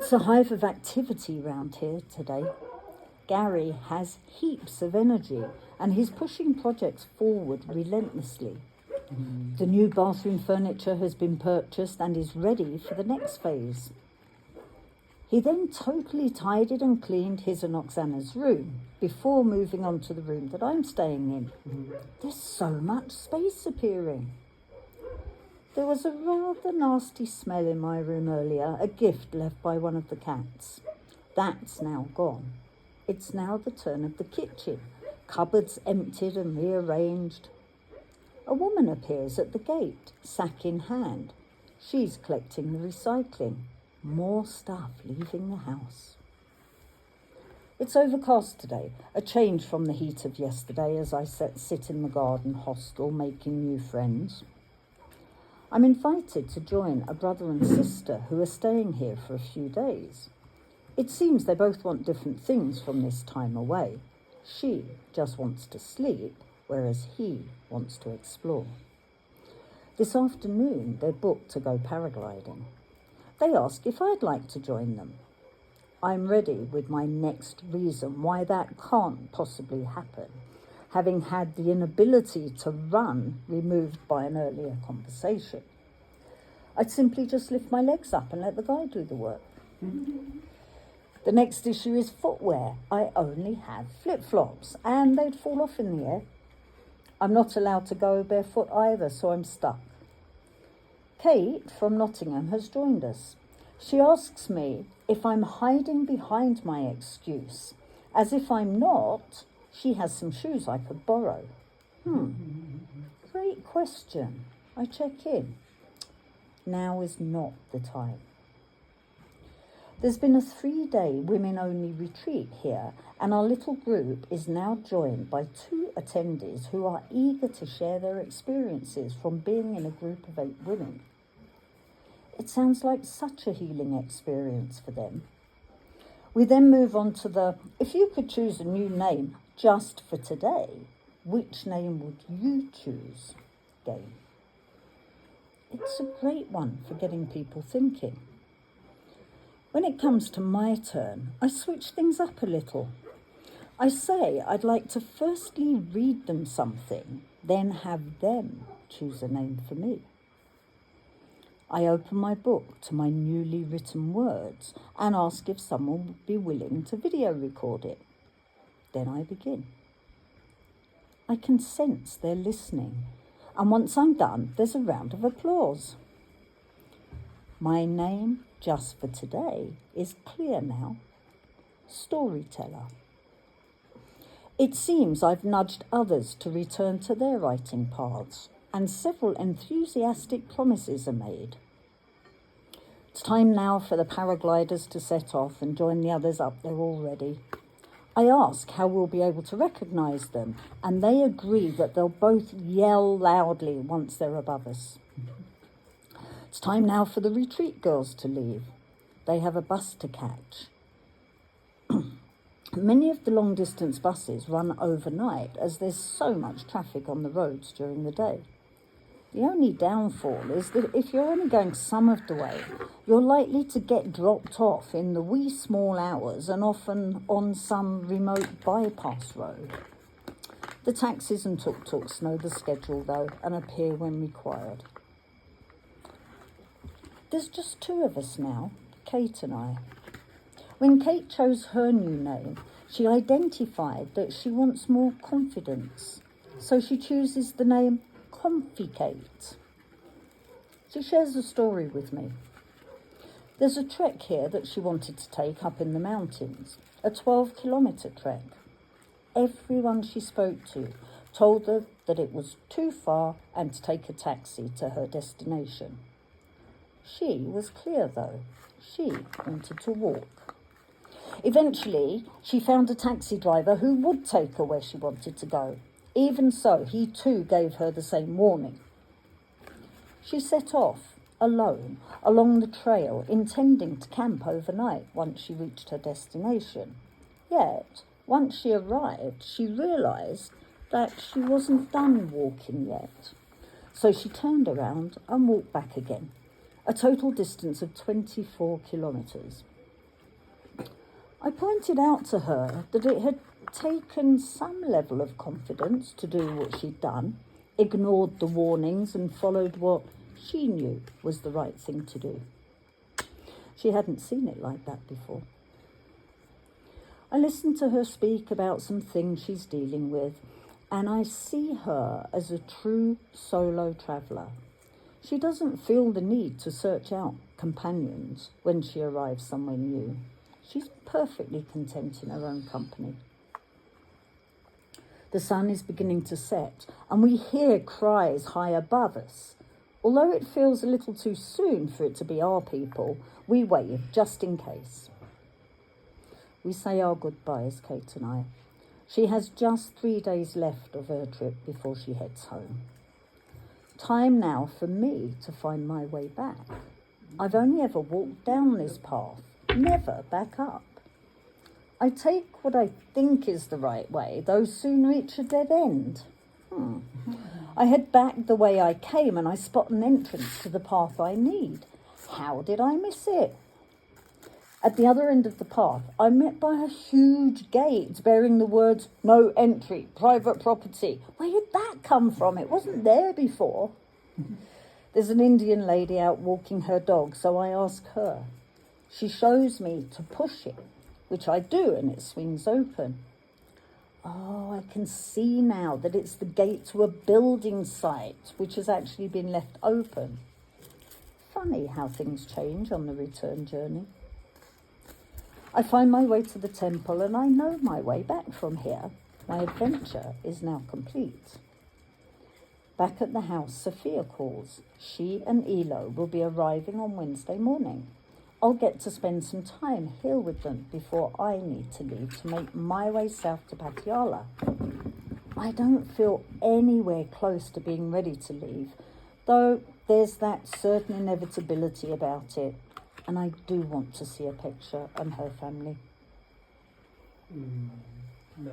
It's a hive of activity round here today. Gary has heaps of energy and he's pushing projects forward relentlessly. The new bathroom furniture has been purchased and is ready for the next phase. He then totally tidied and cleaned his and Oksana's room before moving on to the room that I'm staying in. There's so much space appearing. There was a rather nasty smell in my room earlier, a gift left by one of the cats. That's now gone. It's now the turn of the kitchen. Cupboards emptied and rearranged. A woman appears at the gate, sack in hand. She's collecting the recycling. More stuff leaving the house. It's overcast today, a change from the heat of yesterday as I sit in the garden hostel making new friends. I'm invited to join a brother and sister who are staying here for a few days. It seems they both want different things from this time away. She just wants to sleep, whereas he wants to explore. This afternoon, they're booked to go paragliding. They ask if I'd like to join them. I'm ready with my next reason why that can't possibly happen, having had the inability to run removed by an earlier conversation. I'd simply just lift my legs up and let the guy do the work. The next issue is footwear. I only have flip-flops and they'd fall off in the air. I'm not allowed to go barefoot either, so I'm stuck. Kate from Nottingham has joined us. She asks me if I'm hiding behind my excuse. As if I'm not, she has some shoes I could borrow. Great question. I check in. Now is not the time. There's been a 3-day women-only retreat here, and our little group is now joined by 2 attendees who are eager to share their experiences from being in a group of 8 women. It sounds like such a healing experience for them. We then move on to the, if you could choose a new name just for today, which name would you choose game? It's a great one for getting people thinking. When it comes to my turn, I switch things up a little. I say I'd like to firstly read them something, then have them choose a name for me. I open my book to my newly written words and ask if someone would be willing to video record it. Then I begin. I can sense they're listening, and once I'm done, there's a round of applause. My name, just for today, is clear now. Storyteller. It seems I've nudged others to return to their writing paths, and several enthusiastic promises are made. It's time now for the paragliders to set off and join the others up there already. I ask how we'll be able to recognise them, and they agree that they'll both yell loudly once they're above us. It's time now for the retreat girls to leave. They have a bus to catch. Many of the long-distance buses run overnight as there's so much traffic on the roads during the day. The only downfall is that if you're only going some of the way, you're likely to get dropped off in the wee small hours and often on some remote bypass road. The taxis and tuk-tuks know the schedule though and appear when required. There's just 2 of us now, Kate and I. When Kate chose her new name, she identified that she wants more confidence, so she chooses the name Comfy Kate. She shares a story with me. There's a trek here that she wanted to take up in the mountains, a 12-kilometre trek. Everyone she spoke to told her that it was too far and to take a taxi to her destination. She was clear though. She wanted to walk. Eventually, she found a taxi driver who would take her where she wanted to go. Even so, he too gave her the same warning. She set off, alone, along the trail, intending to camp overnight once she reached her destination. Yet, once she arrived, she realised that she wasn't done walking yet. So she turned around and walked back again, a total distance of 24 kilometres. I pointed out to her that it had taken some level of confidence to do what she'd done, ignored the warnings and followed what she knew was the right thing to do. She hadn't seen it like that before. I listened to her speak about some things she's dealing with, and I see her as a true solo traveller. She doesn't feel the need to search out companions when she arrives somewhere new. She's perfectly content in her own company. The sun is beginning to set, and we hear cries high above us. Although it feels a little too soon for it to be our people, we wave just in case. We say our goodbyes, Kate and I. She has just 3 days left of her trip before she heads home. Time now for me to find my way back. I've only ever walked down this path, never back up. I take what I think is the right way, though soon reach a dead end. I head back the way I came and I spot an entrance to the path I need. How did I miss it? At the other end of the path, I'm met by a huge gate bearing the words, "No entry, private property." Where did that come from? It wasn't there before. There's an Indian lady out walking her dog, so I ask her. She shows me to push it, which I do, and it swings open. Oh, I can see now that it's the gate to a building site, which has actually been left open. Funny how things change on the return journey. I find my way to the temple and I know my way back from here. My adventure is now complete. Back at the house, Sophia calls. She and Elo will be arriving on Wednesday morning. I'll get to spend some time here with them before I need to leave to make my way south to Patiala. I don't feel anywhere close to being ready to leave, though there's that certain inevitability about it, and I do want to see a picture and her family. Nice.